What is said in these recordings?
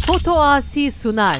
Foto Asi sunar.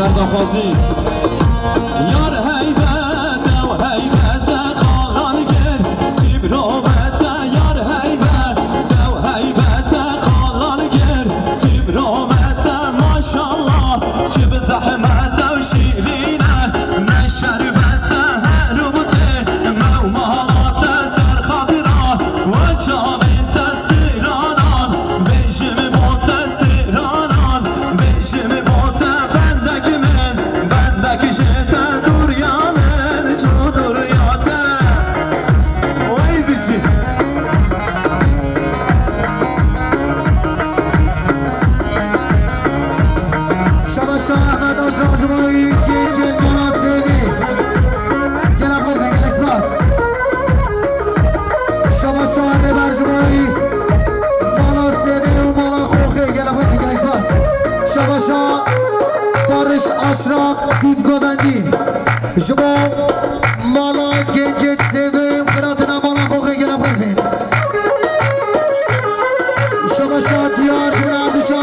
سردخوازی یار هیبت و هیبت خالان گر تیب روبت یار هیبت و هیبت خالان گر تیب روبت ماشالله چه به زحمت و شیرینه نه شربت هروبت مومالات سرخاطران و جاوید دستیرانان بیشم بود دستیرانان بیشم بود اشراق دید گودندی شما مالا گنجت سویم قراتنا مالا خوخه گلم خرفین شما شاد دیار جمعه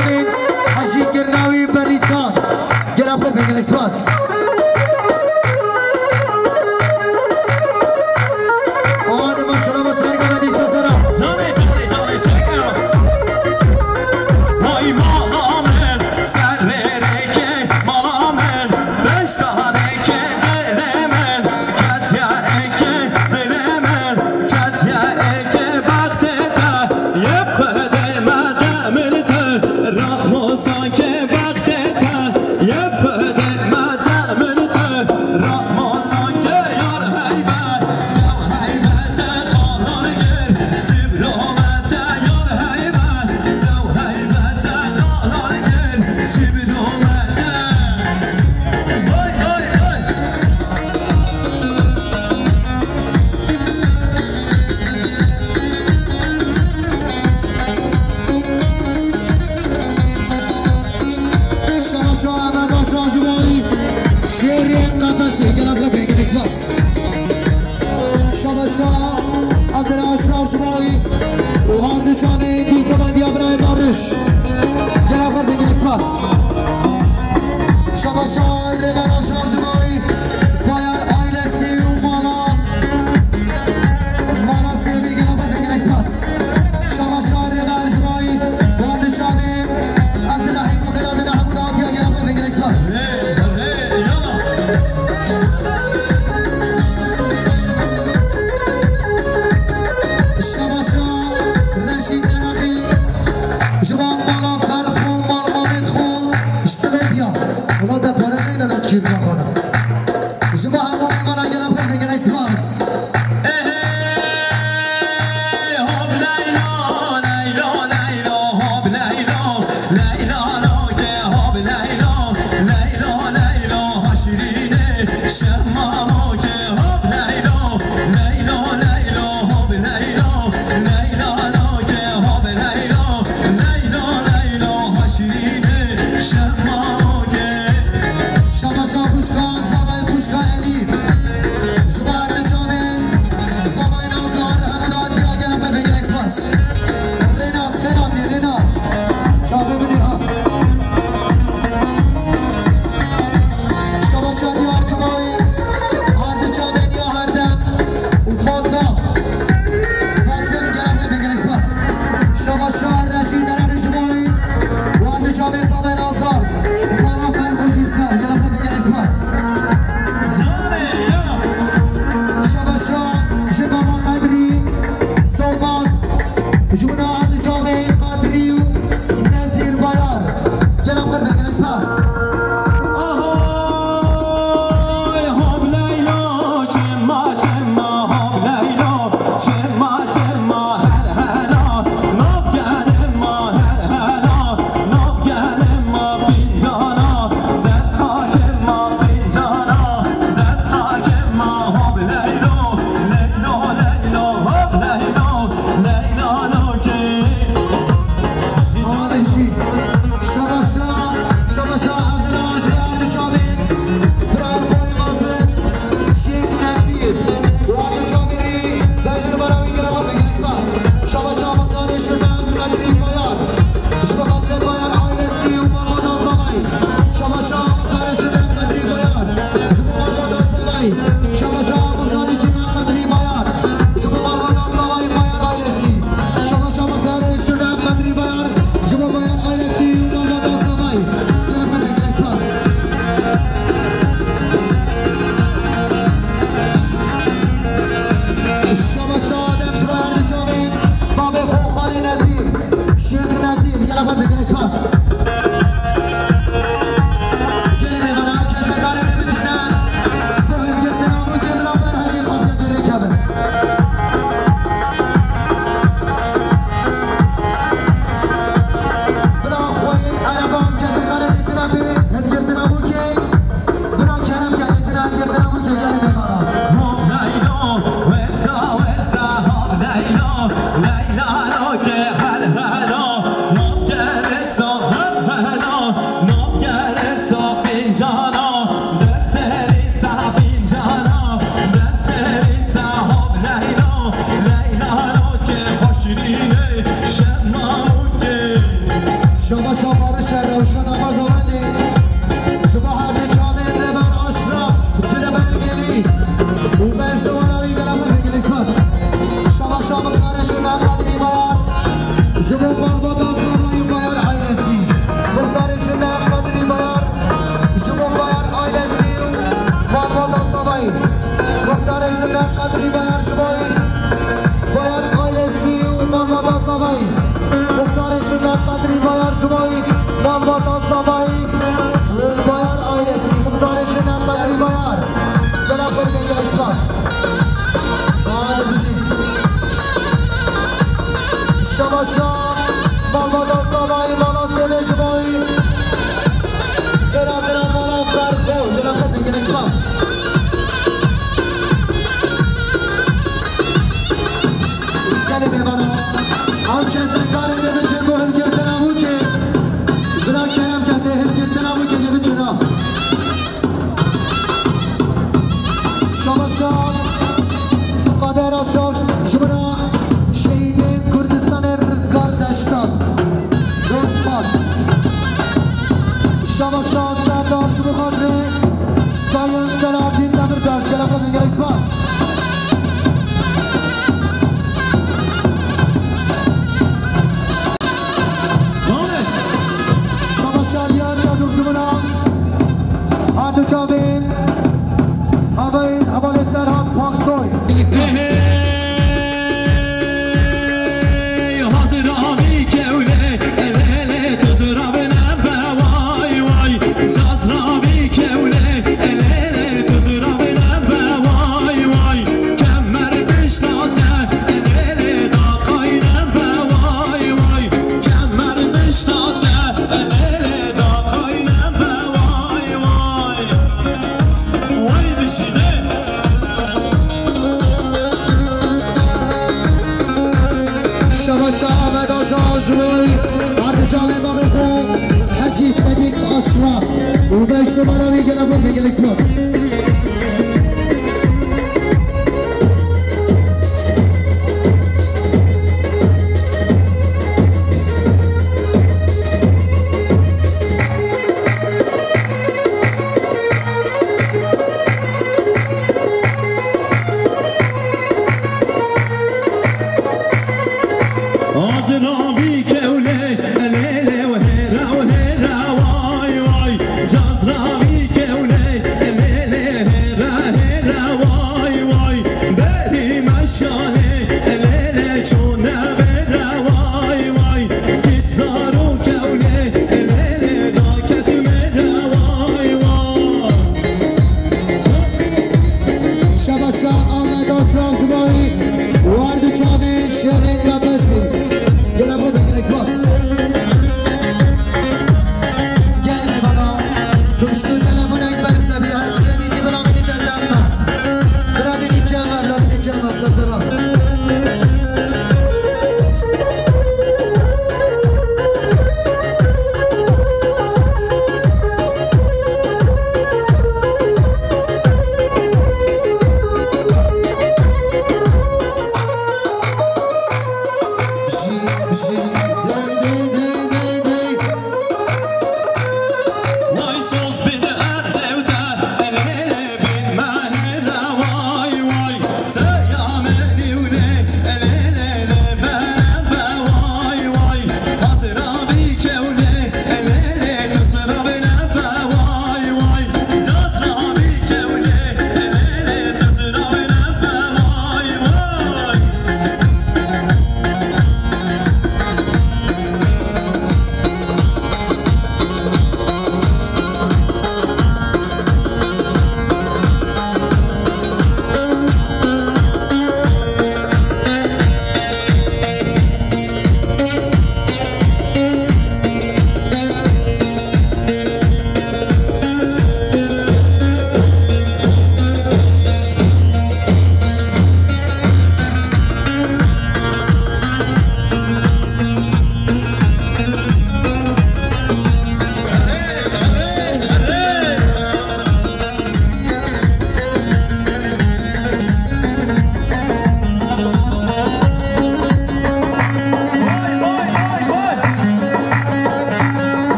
شمایی و هردشانه دیگه من دیابرای بارش جلافر بگیر اسماس شباشان ربرا شمایی بایر آیلسی و مالا سیلی جلافر بگیر اسماس شباشان ربرا شمایی هردشانه عبداللهی مخیرات نحمودات یا جلافر بگیر اسماس Al kese kare de biçe bu hel girden avu ki bırak kerem kete hel جوای اردشام باقی خوب حجی صدیق اشرف و بهش نمارا میگه نبود میگه اکسپاس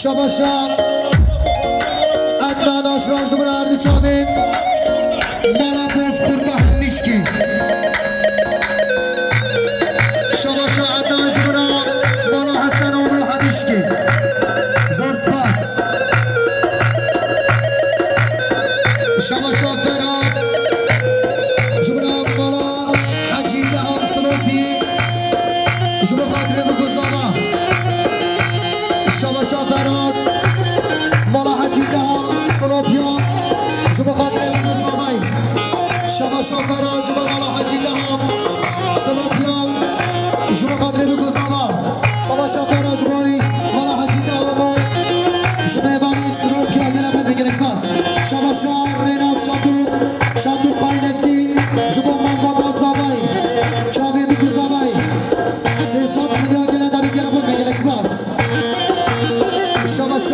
شباشا ادنان آشراج دمون اردی چامین مالا بوز قربه همیشکی شباشا ادنان جمونا مالا حسن عمر حدیشکی زور سپاس شباشا برات جمونا مالا حجیم دهان سلوفی جمونا خاطره بگذانا شباشا برات مالا حجیم دهان سلوفیا جمونا خاطره بگذانا شباشا برات جمونا مالا حجیم دهان سلوفیا جمونا خاطره بگذانا شباشا برات جمونا مالا حجیم دهان جمونا بانی سلوفیا گلمت بگلش پاس شباشا ریناز شاتو پایلسی جمونا مانوادا زبای چاوی بگو زبای 300 میلیون گله داری گلمت بگلش پاس شباشا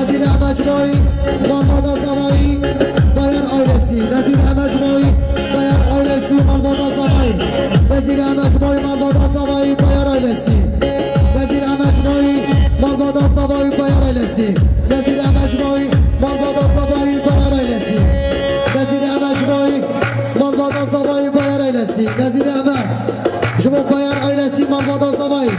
نظیر مجموعی مالبادا زمایی بایر آیلسی نظیر مجموعی بایر آیلسی مالبادا زمایی نظیر مجموعی مالبادا زمایی بایر آیلسی نظیر مجموعی مالبادا زمایی بایر آیلسی نظیر مجموعی مالبادا زمایی بایر آیلسی نظیر مجموعی مالبادا زمایی بایر آیلسی نظیر احمد شما بایر آیلسی مالبادا زمایی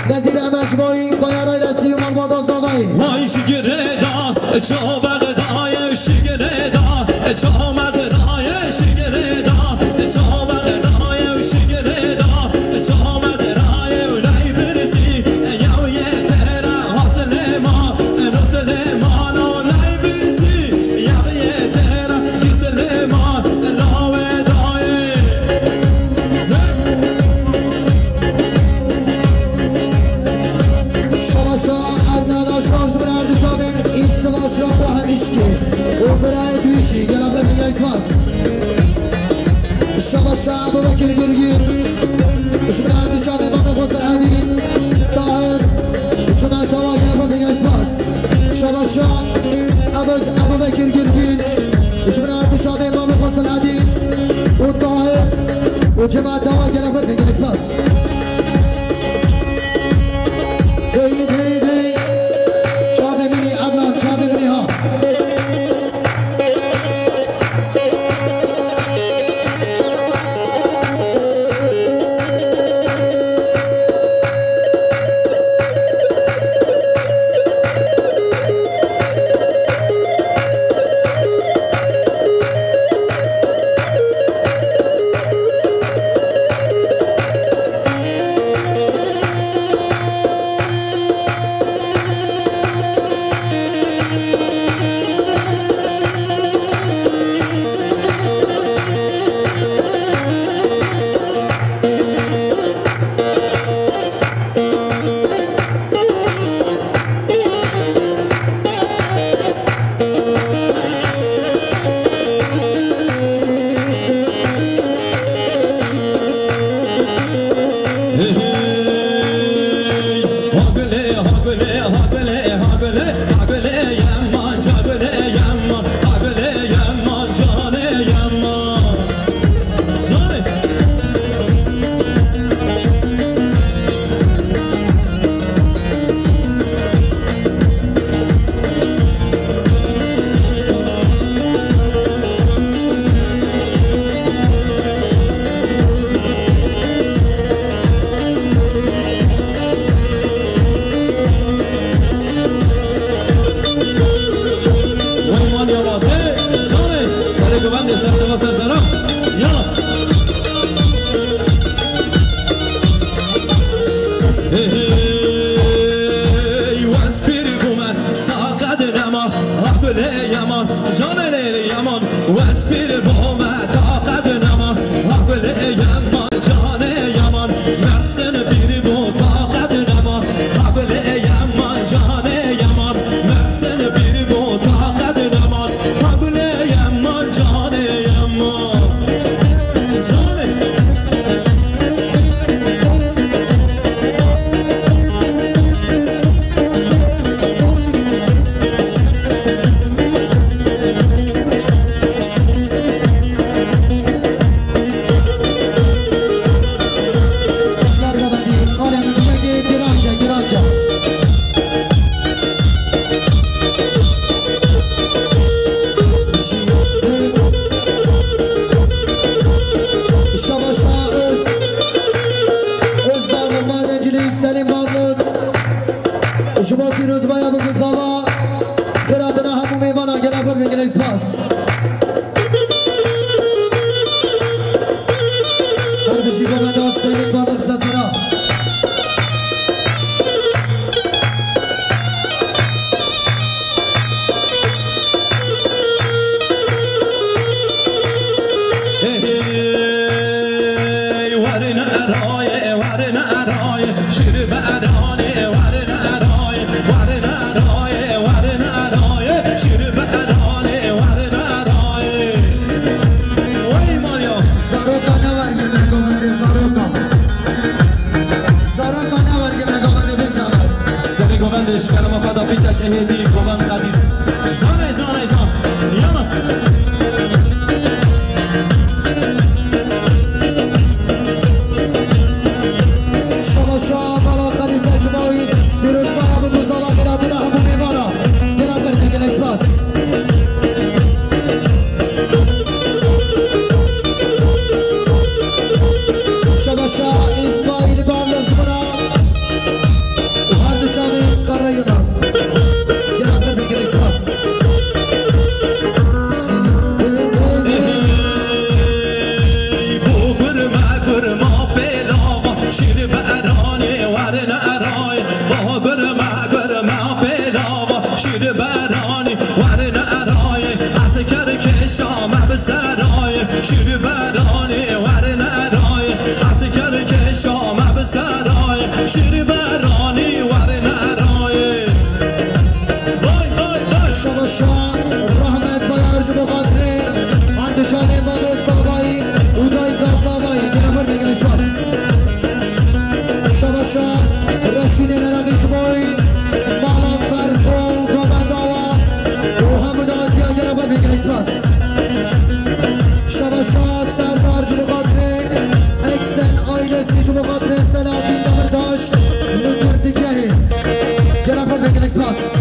نظیر مجموعی بایر آیلسی مالبادا زمایی وای شگردا چابقدای شگردا چامزرای شگردا چابقدای شگردا چامزرای اولای برسی یو یتر حاصل ما رسل ما اولای برسی یو یتر کسل ما لاوه دای شما عدنان آشراق شما اردشابین ایستما آشراق با همیشکی او برای دویشی گلم ببین ایسماس شما ابو بکر گرگیر شما اردشابین با بخوص الهدین طاهر شما توا گلم ببین ایسماس شما ابو بکر گرگیر شما اردشابین با بخوص الهدین و طاهر و شما توا گلم ببین ایسماس هی چابه منی عدنان چابه منی ها شباشا رحمت بایرج بخاطره اندشان امام زابایی اودای گازابایی گرفر بگلش باز شباشا رشید نرقیش بایی مالان فرخو دومنداوا و همون آتیا گرفر بگلش باز شباشا سردار جبخاطره اکسن آیلسی جبخاطره سلاتین دمرداش لطر دیگه گرفر بگلش باز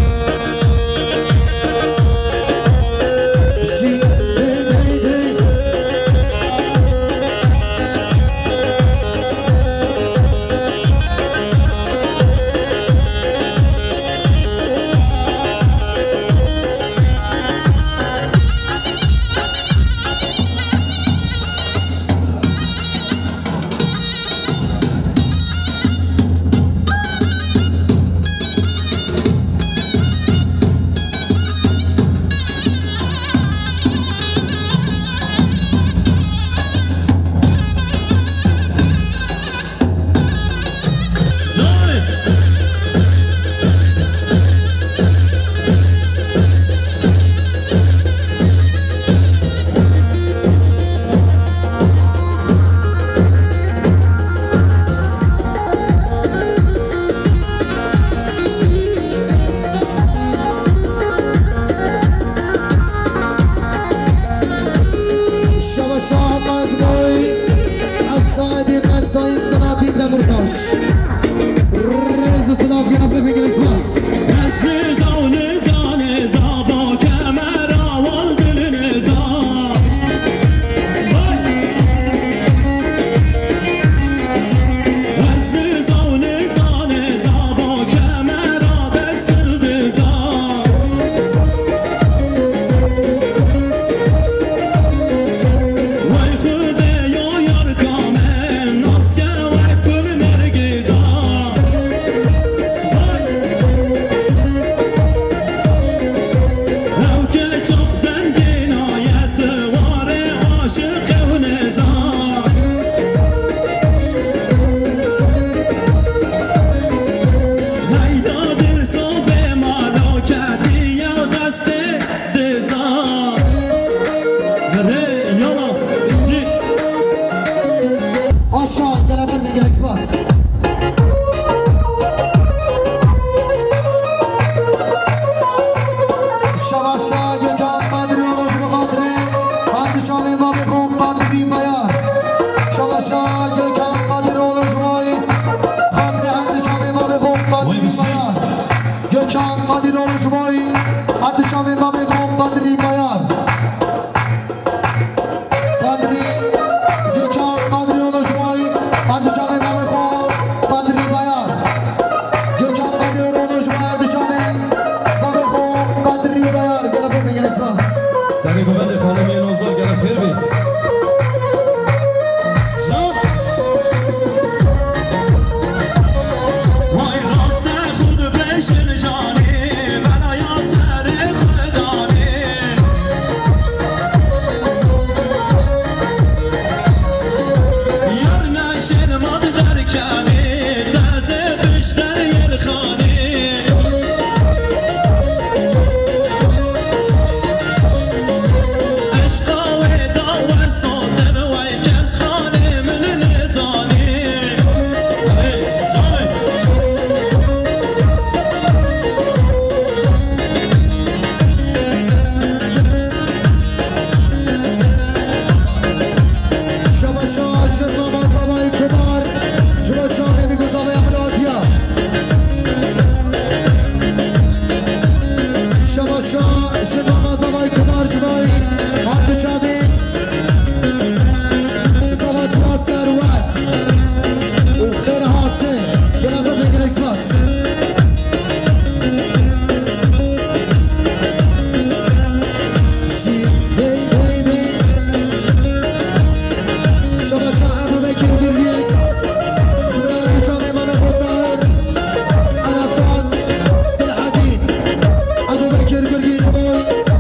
Gürgür Gürgür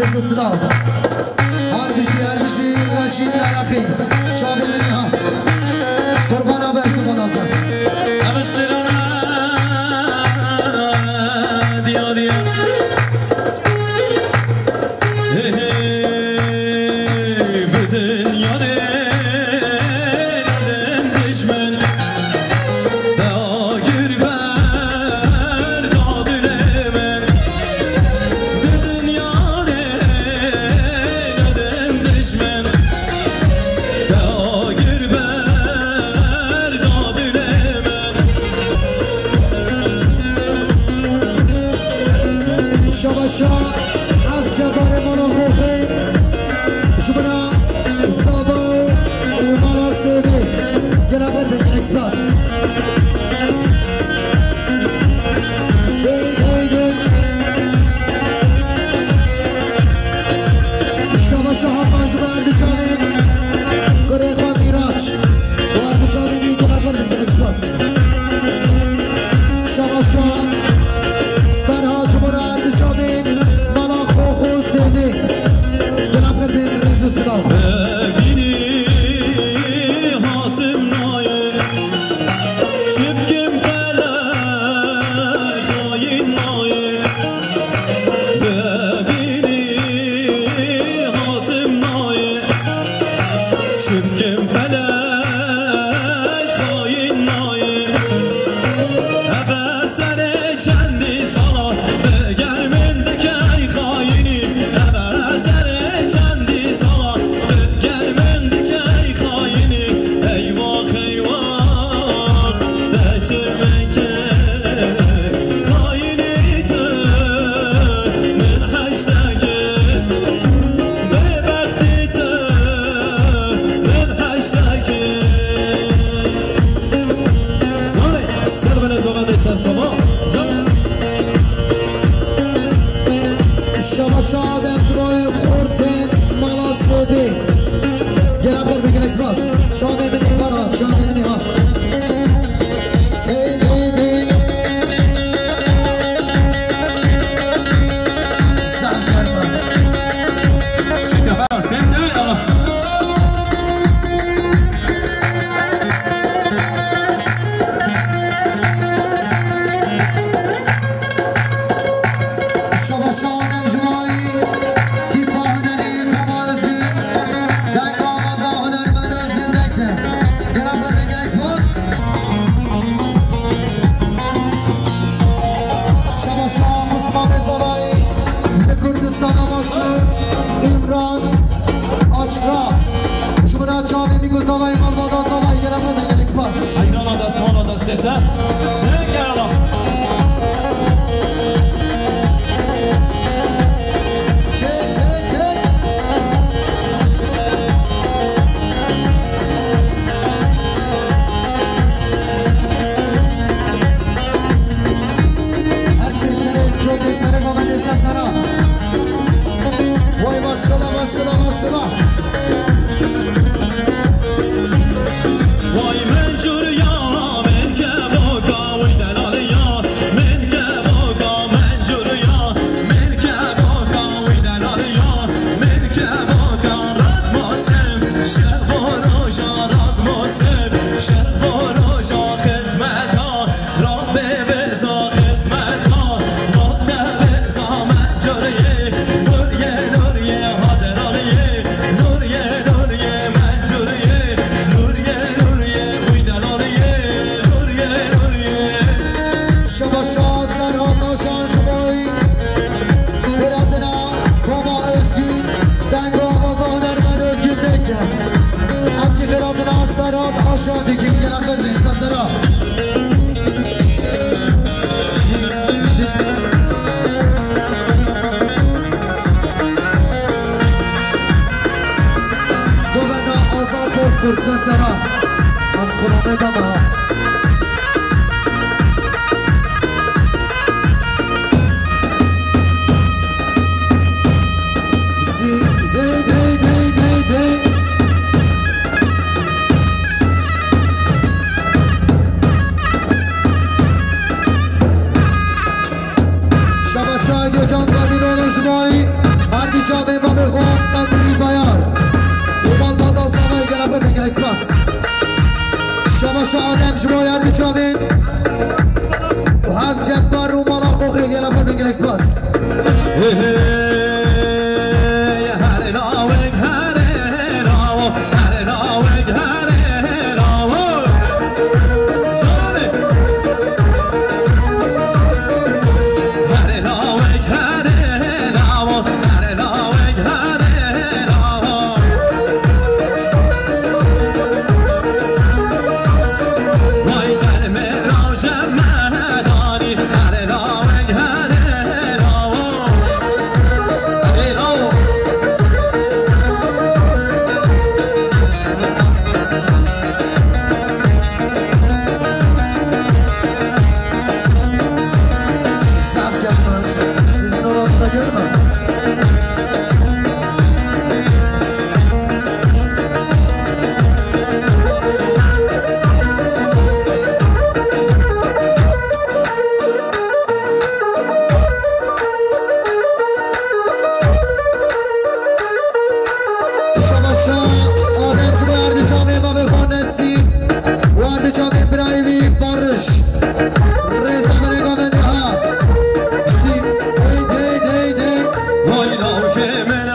رزا صدا هردشی رشید نرقی چابه منی ها قربان ها به اشتبان آزاد دیاریا بدن یاره ندن دشمن داگر بر دادل من بدن یاره ندن دشمن داگر بر دادل من شباشا جبار مانا خوفه شبنا زابا و مانا سیده گلا برده اکسپاس شباشا ها پنج برده چاوید گره خواه میراج برده چاویدی گلا برده اکسپاس شباشا فرها جمعه برده چاوید ببینی حاتم نایه چپکم فلک خواهی نایه ببینی حاتم نایه چپکم فلک خواهی نایه هبه سر چندی سالا تگر من دکی خواهینی هبه سر چندی سالا تگر من دکی خواهینی ایواخ ایواخ دچر من که خواهینی تو من حشتکه به وقتی تو من حشتکه زاره سر بله دوغنده سر شما شما شادم جمعه خورتن مالا سیده گلا بر بگل اکسپاس چاوه منی پارا چاوه منی ها ایمران اشرف شما چاوی میگو زاوای مالبادا زاوای گرم رو بگل اکسپاس ایران آدست مال آدست سته شکر الله هر سلسله جوگه سره گامنده سسرا وای ماشالله ماشالله ماشالله وای من جوریا من که باگا وی دلالیا من که باگا من جوریا من که باگا وی دلالیا من که باگا رد ماسم شب و روشا رد ماسم شب و روشا خدمتا رب بزا خدمتا رب بزا من جوریه نوریه نوریه هادرالیه نوریه نوریه من جوریه نوریه نوریه وی دلالیه نوریه نوریه شما شاد سرها ناشان شمایی برندنا کما افگین دنگ و آواز هنرمند افگین دیگه همچی برندنا سرات آشادی که میگه نخد نیستا سرا گوهنده آزار پوز کرسه سرا از خورانه دمه ها شبا شاید جان قادی رو نشمایی مردی جاوید و هم جبار و مالا خوخی گلا پر بگل اکسپاس که من